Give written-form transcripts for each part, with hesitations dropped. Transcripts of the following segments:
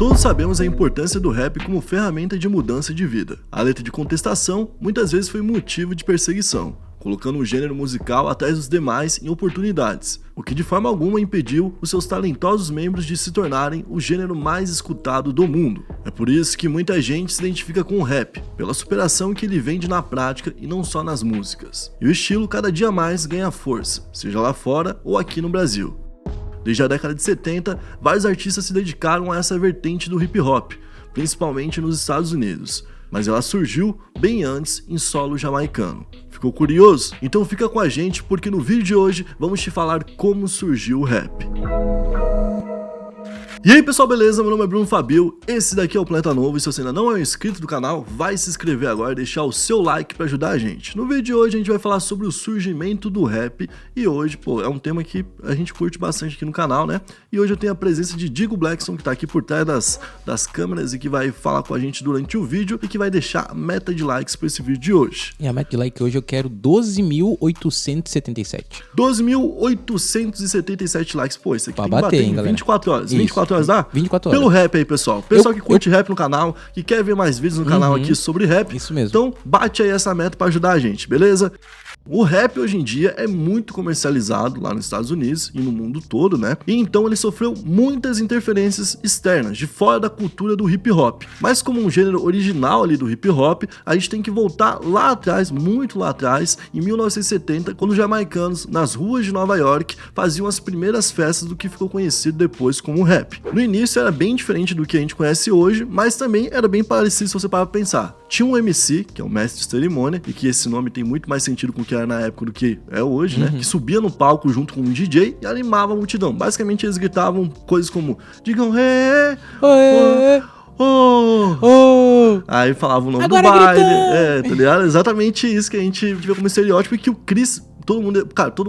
Todos sabemos a importância do rap como ferramenta de mudança de vida. A letra de contestação muitas vezes foi motivo de perseguição, colocando o gênero musical atrás dos demais em oportunidades, o que de forma alguma impediu os seus talentosos membros de se tornarem o gênero mais escutado do mundo. É por isso que muita gente se identifica com o rap, pela superação que ele vende na prática e não só nas músicas. E o estilo cada dia mais ganha força, seja lá fora ou aqui no Brasil. Desde a década de 70, vários artistas se dedicaram a essa vertente do hip hop, principalmente nos Estados Unidos, mas ela surgiu bem antes em solo jamaicano. Ficou curioso? Então fica com a gente porque no vídeo de hoje vamos te falar como surgiu o rap. E aí pessoal, beleza? Meu nome é Bruno Fabio, esse daqui é o Planeta Novo e se você ainda não é um inscrito do canal, vai se inscrever agora e deixar o seu like pra ajudar a gente. No vídeo de hoje a gente vai falar sobre o surgimento do rap e hoje, é um tema que a gente curte bastante aqui no canal, né? E hoje eu tenho a presença de Digo Blackson, que tá aqui por trás das câmeras e que vai falar com a gente durante o vídeo e que vai deixar a meta de likes pra esse vídeo de hoje. E a meta de like hoje eu quero 12.877. 12.877 likes, pô, isso aqui pra tem que bater, hein, galera? 24 horas. Isso. 24 horas dá? 24 horas. Pelo rap aí, pessoal. Pessoal que curte rap no canal, que quer ver mais vídeos no canal aqui sobre rap. Isso mesmo. Então, bate aí essa meta pra ajudar a gente, beleza? O rap hoje em dia é muito comercializado lá nos Estados Unidos e no mundo todo, né? E então ele sofreu muitas interferências externas, de fora da cultura do hip hop. Mas como um gênero original ali do hip hop, a gente tem que voltar lá atrás, muito lá atrás, em 1970, quando os jamaicanos, nas ruas de Nova York, faziam as primeiras festas do que ficou conhecido depois como rap. No início era bem diferente do que a gente conhece hoje, mas também era bem parecido se você parar pra pensar. Tinha um MC, que é o mestre de cerimônia, e que esse nome tem muito mais sentido com o que era na época do que é hoje, né? Que subia no palco junto com um DJ e animava a multidão. Basicamente eles gritavam coisas como digam hey, aí falava o nome agora do baile, gritando. tá ligado? Exatamente isso que a gente vê como estereótipo e que o Chris... Todo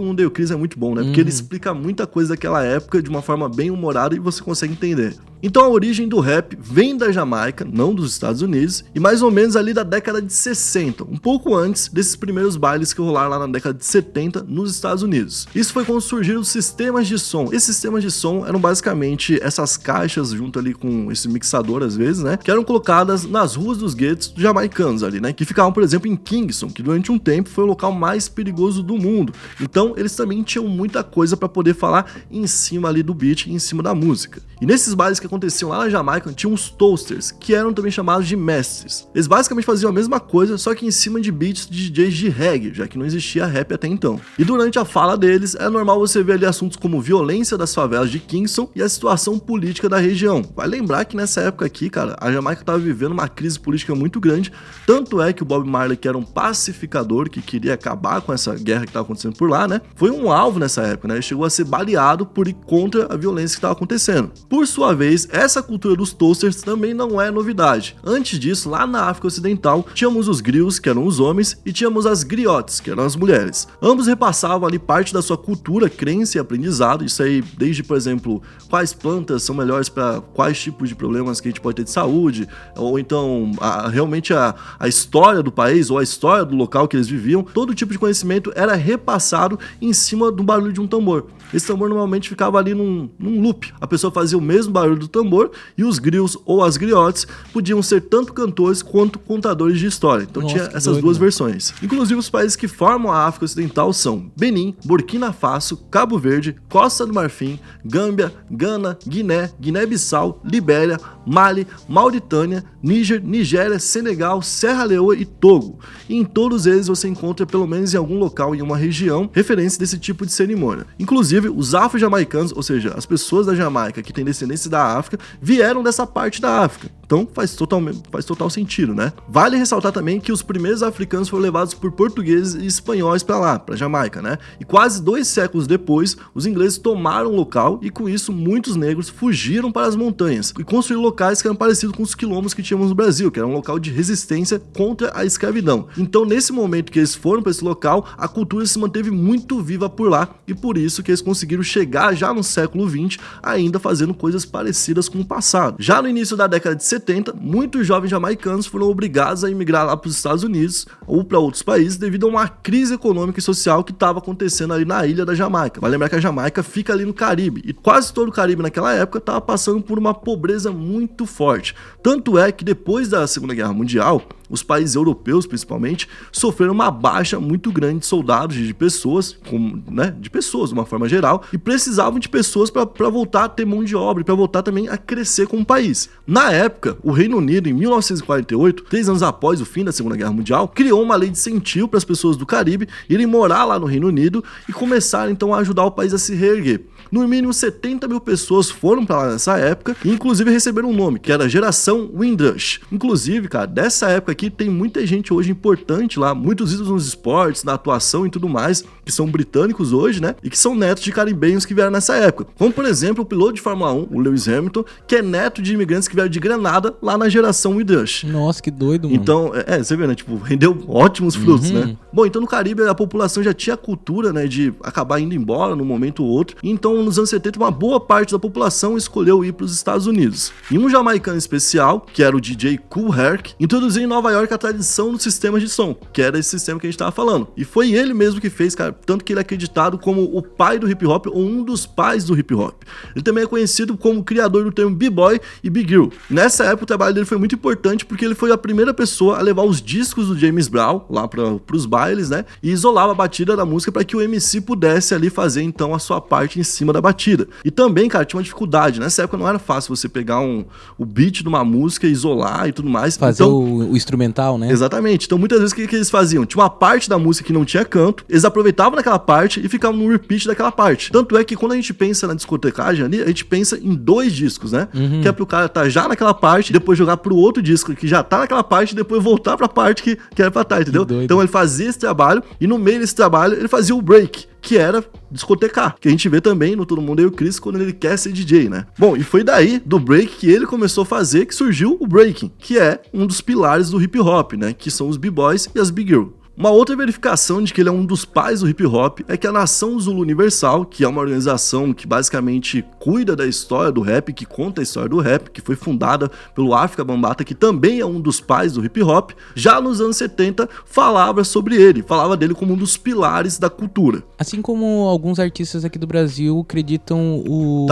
mundo e o Chris é muito bom, né? Porque ele explica muita coisa daquela época de uma forma bem humorada e você consegue entender. Então a origem do rap vem da Jamaica, não dos Estados Unidos, e mais ou menos ali da década de 60, um pouco antes desses primeiros bailes que rolaram lá na década de 70 nos Estados Unidos. Isso foi quando surgiram os sistemas de som. Esses sistemas de som eram basicamente essas caixas junto ali com esse mixador às vezes, né? Que eram colocadas nas ruas dos guetos jamaicanos ali, né? Que ficavam, por exemplo, em Kingston, que durante um tempo foi o local mais perigoso do mundo. Então eles também tinham muita coisa para poder falar em cima ali do beat, em cima da música. E nesses bailes que aconteciam lá na Jamaica, tinham os toasters, que eram também chamados de mestres. Eles basicamente faziam a mesma coisa, só que em cima de beats de DJs de reggae, já que não existia rap até então. E durante a fala deles, é normal você ver ali assuntos como violência das favelas de Kingston e a situação política da região. Vai lembrar que nessa época aqui, cara, a Jamaica estava vivendo uma crise política muito grande, tanto é que o Bob Marley, que era um pacificador, que queria acabar com essa guerra que estava acontecendo por lá, né, foi um alvo nessa época, né, ele chegou a ser baleado por ir contra a violência que estava acontecendo. Por sua vez, essa cultura dos toasters também não é novidade. Antes disso, lá na África Ocidental, tínhamos os griots, que eram os homens, e tínhamos as griotes, que eram as mulheres. Ambos repassavam ali parte da sua cultura, crença e aprendizado, isso aí desde, por exemplo, quais plantas são melhores para quais tipos de problemas que a gente pode ter de saúde, ou então realmente a história do país, ou a história do local que eles viviam, todo tipo de conhecimento era repassado em cima do barulho de um tambor. Esse tambor normalmente ficava ali num loop. A pessoa fazia o mesmo barulho do tambor e os griots ou as griotes podiam ser tanto cantores quanto contadores de história. Então tinha essas duas versões. Inclusive os países que formam a África Ocidental são Benin, Burkina Faso, Cabo Verde, Costa do Marfim, Gâmbia, Gana, Guiné, Guiné-Bissau, Libéria, Mali, Mauritânia, Níger, Nigéria, Senegal, Serra Leoa e Togo. E em todos eles você encontra pelo menos em algum local em uma região referência desse tipo de cerimônia. Inclusive os afro-jamaicanos, ou seja, as pessoas da Jamaica que têm descendência da África, vieram dessa parte da África. Então faz total sentido, né? Vale ressaltar também que os primeiros africanos foram levados por portugueses e espanhóis para lá, para Jamaica, né? E quase 2 séculos depois, os ingleses tomaram o local e com isso muitos negros fugiram para as montanhas e construíram locais que eram parecidos com os quilombos que tínhamos no Brasil, que era um local de resistência contra a escravidão. Então nesse momento que eles foram para esse local, a cultura se manteve muito viva por lá e por isso que eles conseguiram chegar já no século XX ainda fazendo coisas parecidas com o passado. Já no início da década de 70, 70, muitos jovens jamaicanos foram obrigados a emigrar lá para os Estados Unidos ou para outros países devido a uma crise econômica e social que estava acontecendo ali na ilha da Jamaica. Vai lembrar que a Jamaica fica ali no Caribe e quase todo o Caribe naquela época estava passando por uma pobreza muito forte. Tanto é que depois da Segunda Guerra Mundial, os países europeus, principalmente, sofreram uma baixa muito grande de soldados, de pessoas, de pessoas de uma forma geral, e precisavam de pessoas para voltar a ter mão de obra e para voltar também a crescer como país. Na época, o Reino Unido, em 1948, 3 anos após o fim da Segunda Guerra Mundial, criou uma lei de incentivo para as pessoas do Caribe irem morar lá no Reino Unido e começarem então a ajudar o país a se reerguer. No mínimo 70 mil pessoas foram para lá nessa época e inclusive receberam um nome, que era a Geração Windrush. Inclusive, cara, dessa época aqui tem muita gente hoje importante lá, muitos ídolos nos esportes, na atuação e tudo mais, que são britânicos hoje, né? E que são netos de caribenhos que vieram nessa época. Como, por exemplo, o piloto de Fórmula 1, o Lewis Hamilton, que é neto de imigrantes que vieram de Granada, lá na Geração Windrush. Nossa, que doido, mano. Então, você vê, né? Tipo, rendeu ótimos frutos, né? Bom, então no Caribe a população já tinha a cultura, né, de acabar indo embora num momento ou outro. Então, nos anos 70, uma boa parte da população escolheu ir para os Estados Unidos. E um jamaicano especial, que era o DJ Kool Herc, introduziu em Nova York a tradição dos sistemas de som, que era esse sistema que a gente tava falando. E foi ele mesmo que fez, cara, tanto que ele é acreditado como o pai do hip hop, ou um dos pais do hip hop. Ele também é conhecido como criador do termo B-Boy e Big Girl. Nessa época o trabalho dele foi muito importante porque ele foi a primeira pessoa a levar os discos do James Brown lá pros bailes, né, e isolava a batida da música para que o MC pudesse ali fazer então a sua parte em cima da batida. E também, cara, tinha uma dificuldade. Nessa época não era fácil você pegar o beat de uma música, isolar e tudo mais. Fazer então, o instrumental, né? Exatamente. Então muitas vezes o que eles faziam? Tinha uma parte da música que não tinha canto, eles aproveitavam naquela parte e ficavam no repeat daquela parte. Tanto é que quando a gente pensa na discotecagem ali, a gente pensa em 2 discos, né? Que é pro cara tá já naquela parte, depois jogar pro outro disco que já tá naquela parte e depois voltar pra parte que era pra estar, entendeu? Então ele fazia esse trabalho e no meio desse trabalho ele fazia o break, que era discotecar, que a gente vê também no Todo Mundo e o Chris quando ele quer ser DJ, né? Bom, e foi daí, do break, que ele começou a fazer, que surgiu o breaking, que é um dos pilares do hip hop, né? Que são os B-Boys e as Big Girl. Uma outra verificação de que ele é um dos pais do hip hop é que a Nação Zulu Universal, que é uma organização que basicamente cuida da história do rap, que conta a história do rap, que foi fundada pelo Afrika Bambaataa, que também é um dos pais do hip hop, já nos anos 70 falava sobre ele, falava dele como um dos pilares da cultura. Assim como alguns artistas aqui do Brasil acreditam o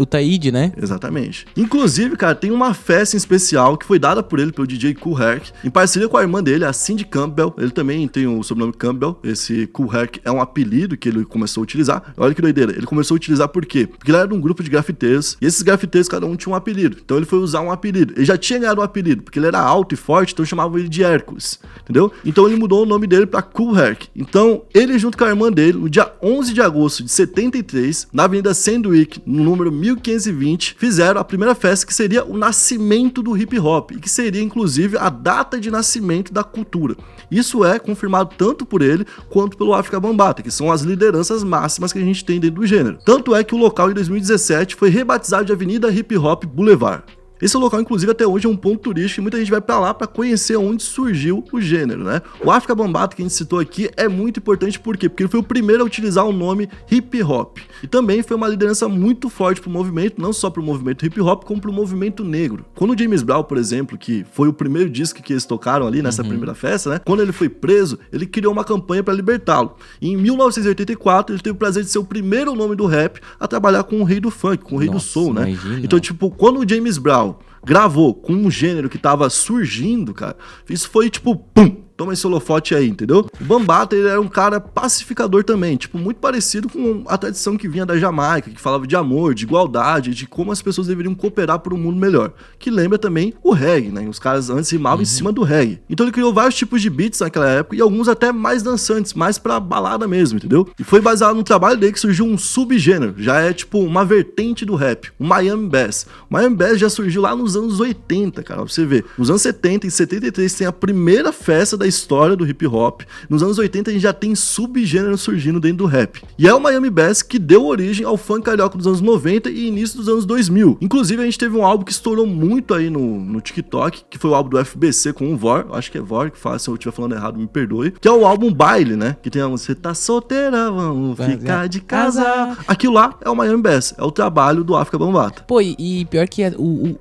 Taíde, né? Exatamente. Inclusive, cara, tem uma festa em especial que foi dada por ele, pelo DJ Kool Herc, em parceria com a irmã dele, a Cindy Campbell. Ele também tem o sobrenome Campbell. Esse Kool Herc é um apelido que ele começou a utilizar. Olha que doideira. Ele começou a utilizar por quê? Porque ele era de um grupo de grafiteiros e esses grafiteiros, cada um tinha um apelido. Então ele foi usar um apelido. Ele já tinha ganhado um apelido, porque ele era alto e forte, então chamavam ele de Hércules. Entendeu? Então ele mudou o nome dele pra Kool Herc. Então ele, junto com a irmã dele, no dia 11 de agosto de 73, na Avenida Sandwick, no número 1520, fizeram a primeira festa que seria o nascimento do hip hop e que seria, inclusive, a data de nascimento da cultura. Isso é confirmado tanto por ele quanto pelo Afrika Bambaataa, que são as lideranças máximas que a gente tem dentro do gênero. Tanto é que o local em 2017 foi rebatizado de Avenida Hip Hop Boulevard. Esse local, inclusive, até hoje é um ponto turístico e muita gente vai pra lá pra conhecer onde surgiu o gênero, né? O Afrika Bambaataa, que a gente citou aqui, é muito importante, por quê? Porque ele foi o primeiro a utilizar o nome hip hop. E também foi uma liderança muito forte pro movimento, não só pro movimento hip hop, como pro movimento negro. Quando o James Brown, por exemplo, que foi o primeiro disco que eles tocaram ali nessa primeira festa, né? Quando ele foi preso, ele criou uma campanha pra libertá-lo. E em 1984, ele teve o prazer de ser o primeiro nome do rap a trabalhar com o rei do funk, com o rei do soul, né? Imagina. Então, tipo, quando o James Brown gravou com um gênero que tava surgindo, cara, isso foi tipo, pum, toma esse holofote aí, entendeu? O Bambaataa, ele era um cara pacificador também, tipo, muito parecido com a tradição que vinha da Jamaica, que falava de amor, de igualdade, de como as pessoas deveriam cooperar por um mundo melhor. Que lembra também o reggae, né? Os caras antes rimavam em cima do reggae. Então ele criou vários tipos de beats naquela época e alguns até mais dançantes, mais pra balada mesmo, entendeu? E foi baseado no trabalho dele que surgiu um subgênero, já é tipo uma vertente do rap, o Miami Bass. O Miami Bass já surgiu lá nos anos 80, cara, pra você ver. Nos anos 70 e 73 tem a primeira festa da história do hip hop. Nos anos 80 a gente já tem subgêneros surgindo dentro do rap. E é o Miami Bass que deu origem ao funk carioca dos anos 90 e início dos anos 2000. Inclusive a gente teve um álbum que estourou muito aí no TikTok, que foi o álbum do FBC com o Vor, acho que é Vor que fala, se eu estiver falando errado me perdoe, que é o álbum Baile, né, que tem a música, você tá solteira, vamos ficar de casa. Aquilo lá é o Miami Bass, é o trabalho do África Bambata. Pô, e pior que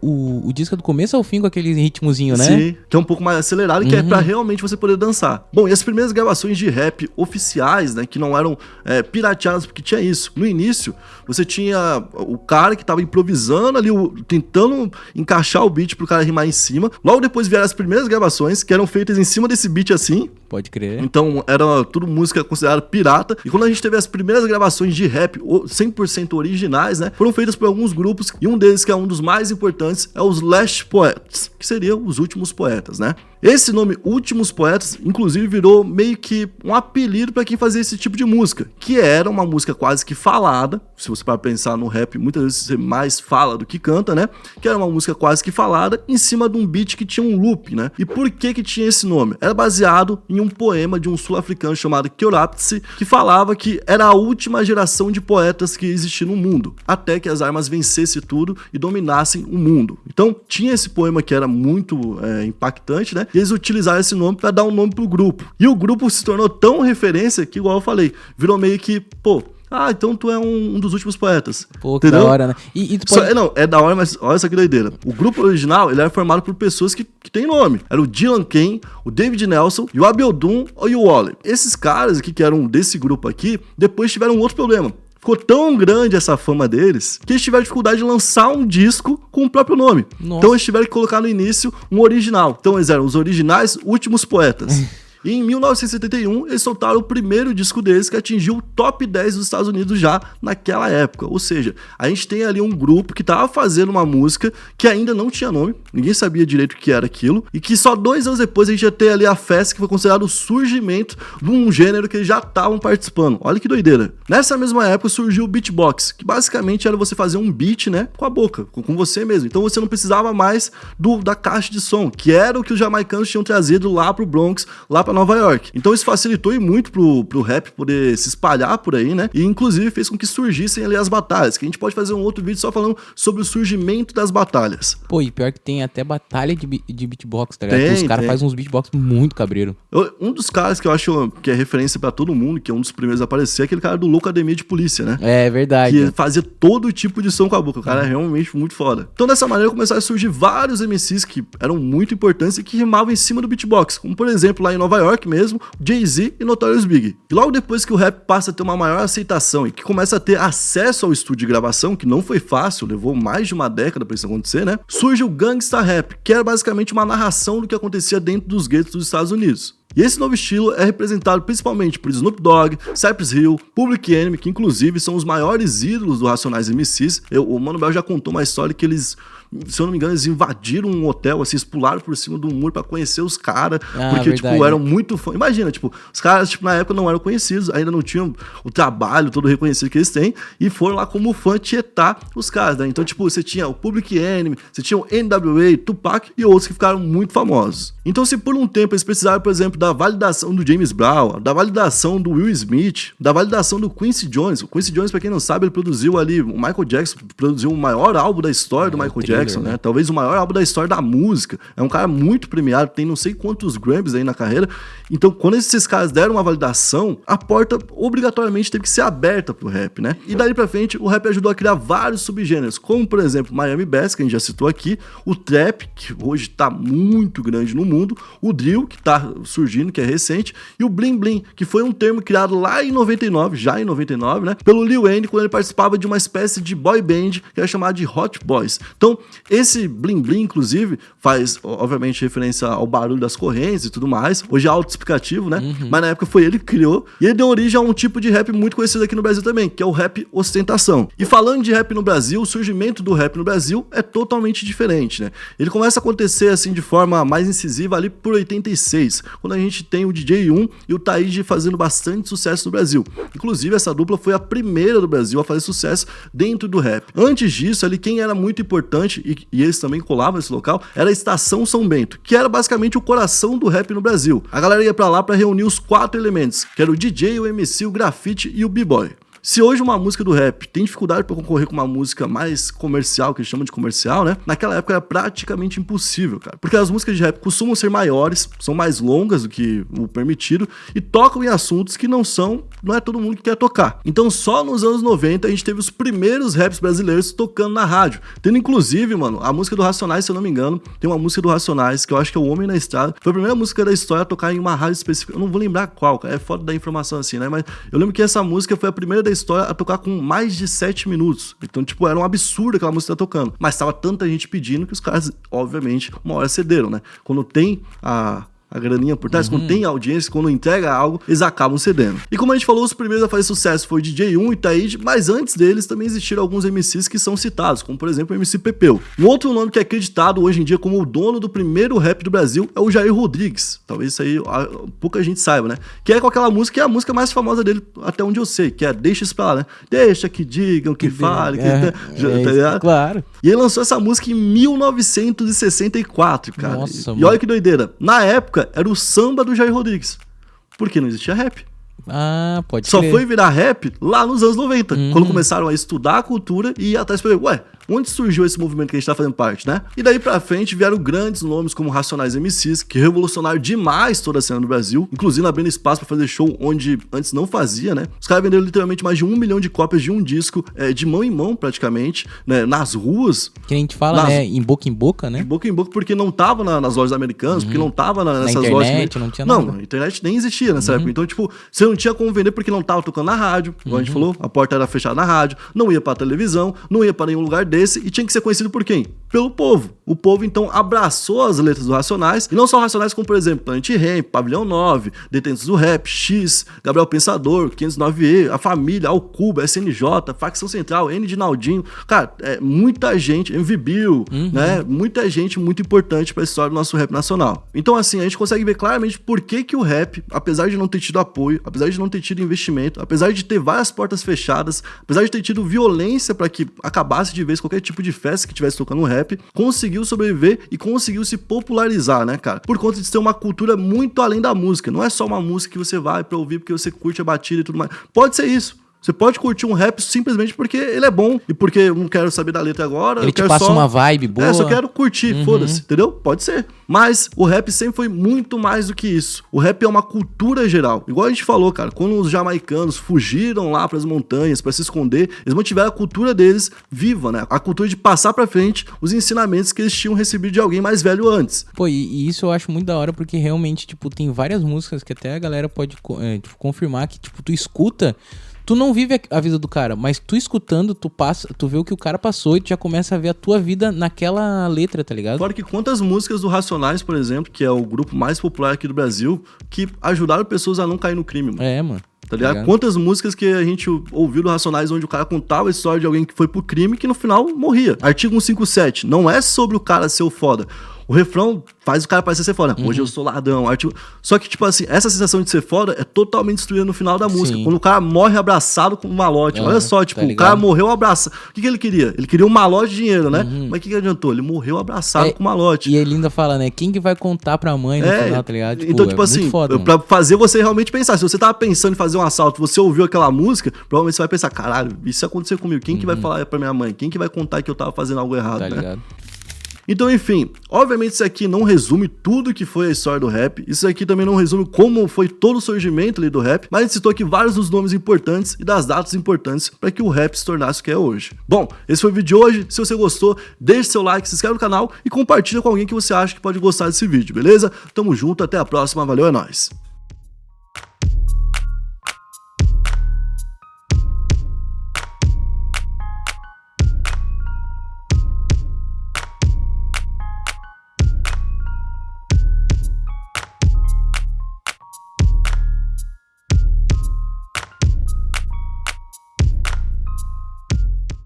o disco é do começo ao fim com aquele ritmozinho, né? Sim, que é um pouco mais acelerado, que é pra realmente você poder dançar. Bom, e as primeiras gravações de rap oficiais, né, que não eram pirateadas, porque tinha isso. No início, você tinha o cara que tava improvisando ali, tentando encaixar o beat pro cara rimar em cima. Logo depois vieram as primeiras gravações, que eram feitas em cima desse beat assim. Pode crer. Então, era tudo música considerada pirata. E quando a gente teve as primeiras gravações de rap 100% originais, né, foram feitas por alguns grupos, e um deles, que é um dos mais importantes, é os Last Poets, que seriam os últimos poetas, né? Esse nome Últimos Poetas, inclusive, virou meio que um apelido para quem fazia esse tipo de música, que era uma música quase que falada. Se você para pensar no rap, muitas vezes você mais fala do que canta, né? Que era uma música quase que falada em cima de um beat que tinha um loop, né? E por que tinha esse nome? Era baseado em um poema de um sul-africano chamado Kyoraptse, que falava que era a última geração de poetas que existia no mundo, até que as armas vencessem tudo e dominassem o mundo. Então, tinha esse poema que era muito impactante, né? E eles utilizaram esse nome para dar um nome pro grupo. E o grupo se tornou tão referência que, igual eu falei, virou meio que, pô, então tu é um dos últimos poetas. Pô, que entendeu? Da hora, né? E tu pode... É da hora, mas olha essa que doideira. O grupo original, ele era formado por pessoas que têm nome. Era o Dylan Kane, o David Nelson, e o Abeldum e o Wally. Esses caras aqui, que eram desse grupo aqui, depois tiveram um outro problema. Ficou tão grande essa fama deles que eles tiveram dificuldade de lançar um disco com o próprio nome. Nossa. Então eles tiveram que colocar no início um original. Então eles eram os originais Últimos Poetas. E em 1971, eles soltaram o primeiro disco deles, que atingiu o top 10 dos Estados Unidos já naquela época. Ou seja, a gente tem ali um grupo que estava fazendo uma música que ainda não tinha nome, ninguém sabia direito o que era aquilo, e que só 2 anos depois a gente ia ter ali a festa, que foi considerado o surgimento de um gênero que eles já estavam participando. Olha que doideira. Nessa mesma época surgiu o beatbox, que basicamente era você fazer um beat, né, com a boca, com você mesmo. Então você não precisava mais da caixa de som, que era o que os jamaicanos tinham trazido lá pro Bronx, lá pra Nova York. Então isso facilitou muito pro rap poder se espalhar por aí, né? E inclusive fez com que surgissem ali as batalhas, que a gente pode fazer um outro vídeo só falando sobre o surgimento das batalhas. Pô, e pior que tem até batalha de beatbox, tá ligado? Os caras fazem uns beatbox muito cabreiro. Um dos caras que eu acho que é referência pra todo mundo, que é um dos primeiros a aparecer, é aquele cara do Louco Academia de Polícia, né? É verdade. Que fazia todo tipo de som com a boca. O cara é realmente muito foda. Então dessa maneira começaram a surgir vários MCs que eram muito importantes e que rimavam em cima do beatbox, como por exemplo lá em Nova York mesmo, Jay-Z e Notorious Big. E logo depois que o rap passa a ter uma maior aceitação e que começa a ter acesso ao estúdio de gravação, que não foi fácil, levou mais de uma década pra isso acontecer, né? Surge o Gangsta Rap, que era basicamente uma narração do que acontecia dentro dos guetos dos Estados Unidos. E esse novo estilo é representado principalmente por Snoop Dogg, Cypress Hill, Public Enemy, que inclusive são os maiores ídolos do Racionais MCs. O Mano Bell já contou uma história que eles, se eu não me engano, eles invadiram um hotel, assim, eles pularam por cima do muro pra conhecer os caras, porque, verdade, tipo, eram muito fãs. Imagina, tipo, os caras, tipo, na época não eram conhecidos, ainda não tinham o trabalho todo reconhecido que eles têm, e foram lá como fã tietar os caras, né? Então, tipo, você tinha o Public Enemy, você tinha o NWA, Tupac e outros que ficaram muito famosos. Então, se por um tempo eles precisaram, por exemplo, da validação do James Brown, da validação do Will Smith, da validação do Quincy Jones. O Quincy Jones, pra quem não sabe, ele produziu ali, o Michael Jackson produziu o maior álbum da história do Michael Jackson, né? Talvez o maior álbum da história da música. É um cara muito premiado, tem não sei quantos Grammys aí na carreira. Então, quando esses caras deram uma validação, a porta obrigatoriamente teve que ser aberta pro rap, né? E daí pra frente, o rap ajudou a criar vários subgêneros, como, por exemplo, Miami Bass, que a gente já citou aqui, o Trap, que hoje tá muito grande no mundo, o Drill, que tá surgindo, que é recente, e o Bling Bling, que foi um termo criado lá em 99, já em 99, né, pelo Lil Wayne, quando ele participava de uma espécie de boy band, que era chamada de Hot Boys. Então, esse Bling Bling, inclusive, faz, obviamente, referência ao barulho das correntes e tudo mais, hoje é autoexplicativo, né, mas na época foi ele que criou, e ele deu origem a um tipo de rap muito conhecido aqui no Brasil também, que é o rap ostentação. E falando de rap no Brasil, o surgimento do rap no Brasil é totalmente diferente, né, ele começa a acontecer, assim, de forma mais incisiva ali por 86, quando a a gente tem o DJ1 e o Taíde fazendo bastante sucesso no Brasil. Inclusive, essa dupla foi a primeira do Brasil a fazer sucesso dentro do rap. Antes disso, ali quem era muito importante, e eles também colavam nesse local, era a Estação São Bento, que era basicamente o coração do rap no Brasil. A galera ia pra lá pra reunir os 4 elementos, que era o DJ, o MC, o grafite e o b-boy. Se hoje uma música do rap tem dificuldade para concorrer com uma música mais comercial, que eles chamam de comercial, né? Naquela época era praticamente impossível, cara. Porque as músicas de rap costumam ser maiores, são mais longas do que o permitido e tocam em assuntos que não é todo mundo que quer tocar. Então só nos anos 90 a gente teve os primeiros raps brasileiros tocando na rádio. Tendo inclusive, mano, a música do Racionais, se eu não me engano, tem uma música do Racionais, que eu acho que é O Homem na Estrada. Foi a primeira música da história a tocar em uma rádio específica. Eu não vou lembrar qual, cara. É foda da informação assim, né? Mas eu lembro que essa música foi a primeira da história a tocar com mais de 7 minutos. Então, tipo, era um absurdo aquela música estar tocando. Mas tava tanta gente pedindo que os caras, obviamente, uma hora cederam, né? Quando tem a graninha por trás, quando tem audiência, quando entrega algo, eles acabam cedendo. E como a gente falou, os primeiros a fazer sucesso foi o DJ1 e Taíde, mas antes deles também existiram alguns MCs que são citados, como por exemplo o MC Pepeu. Um outro nome que é acreditado hoje em dia como o dono do primeiro rap do Brasil é o Jair Rodrigues. Talvez isso aí pouca gente saiba, né? Que é com aquela música, que é a música mais famosa dele, até onde eu sei, que é Deixa Isso Pra Lá, né? Deixa que digam, que falem, tá claro. E ele lançou essa música em 1964, cara. Nossa, e olha que doideira. Na época, era o samba do Jair Rodrigues. Porque não existia rap. Ah, pode Só crer. foi virar rap lá nos anos 90, quando começaram a estudar a cultura e ir atrás pra ver, ué, onde surgiu esse movimento que a gente tá fazendo parte, né? E daí pra frente vieram grandes nomes como Racionais MCs, que revolucionaram demais toda a cena do Brasil, inclusive abrindo espaço pra fazer show onde antes não fazia, né? Os caras venderam literalmente mais de 1 milhão de cópias de um disco, de mão em mão praticamente, né? Nas ruas. Que a gente fala, né? Em boca, né? Em boca, porque não tava nas lojas americanas, porque não tava nessas internet, lojas. não tinha nada. Não, a internet nem existia nessa época. Então, tipo, você não tinha como vender porque não tava tocando na rádio, igual a gente falou, a porta era fechada na rádio, não ia pra televisão, não ia pra nenhum lugar desse e tinha que ser conhecido por quem? Pelo povo. O povo, então, abraçou as letras do Racionais, e não só Racionais, como, por exemplo, Planet Ramp, Pavilhão 9, Detentos do Rap, X, Gabriel Pensador, 509E, A Família, Alcuba, SNJ, Facção Central, N de Naldinho. Cara, muita gente, MV Bill, né? Muita gente muito importante pra história do nosso rap nacional. Então, assim, a gente consegue ver claramente por que o rap, apesar de não ter tido apoio, apesar de não ter tido investimento, apesar de ter várias portas fechadas, apesar de ter tido violência pra que acabasse de vez qualquer tipo de festa que tivesse tocando rap, conseguiu sobreviver e conseguiu se popularizar, né, cara? Por conta de ser uma cultura muito além da música. Não é só uma música que você vai pra ouvir porque você curte a batida e tudo mais. Pode ser isso. Você pode curtir um rap simplesmente porque ele é bom e porque eu não quero saber da letra agora. Ele eu te quero passa só uma vibe boa. Só quero curtir, foda-se, entendeu? Pode ser. Mas o rap sempre foi muito mais do que isso. O rap é uma cultura geral. Igual a gente falou, cara, quando os jamaicanos fugiram lá pras montanhas pra se esconder, eles mantiveram a cultura deles viva, né? A cultura de passar pra frente os ensinamentos que eles tinham recebido de alguém mais velho antes. Pô, e isso eu acho muito da hora porque realmente, tipo, tem várias músicas que até a galera pode confirmar que, tipo, tu escuta. Tu não vive a vida do cara, mas tu escutando, tu vê o que o cara passou e tu já começa a ver a tua vida naquela letra, tá ligado? Fora que quantas músicas do Racionais, por exemplo, que é o grupo mais popular aqui do Brasil, que ajudaram pessoas a não cair no crime, mano. Mano. Tá ligado? Quantas músicas que a gente ouviu do Racionais onde o cara contava a história de alguém que foi pro crime e que no final morria. Artigo 157, não é sobre o cara ser o foda. O refrão faz o cara parecer ser foda. Hoje eu sou ladrão. Só que, tipo assim, essa sensação de ser foda é totalmente destruída no final da música. Quando o cara morre abraçado com um malote. Olha só, tipo, o cara morreu abraçado. O que ele queria? Ele queria um malote de dinheiro, né? Mas o que adiantou? Ele morreu abraçado com um malote. E ele ainda fala, né? Quem que vai contar pra mãe no final, tá ligado? Então, tipo assim, foda, pra fazer você realmente pensar. Se você tava pensando em fazer um assalto, você ouviu aquela música, provavelmente você vai pensar, caralho, isso aconteceu comigo. Quem que vai falar pra minha mãe? Quem que vai contar que eu tava fazendo algo errado, tá né? ligado? Então, enfim, obviamente isso aqui não resume tudo que foi a história do rap, isso aqui também não resume como foi todo o surgimento ali do rap, mas a gente citou aqui vários dos nomes importantes e das datas importantes para que o rap se tornasse o que é hoje. Bom, esse foi o vídeo de hoje, se você gostou, deixe seu like, se inscreve no canal e compartilha com alguém que você acha que pode gostar desse vídeo, beleza? Tamo junto, até a próxima, valeu, é nóis!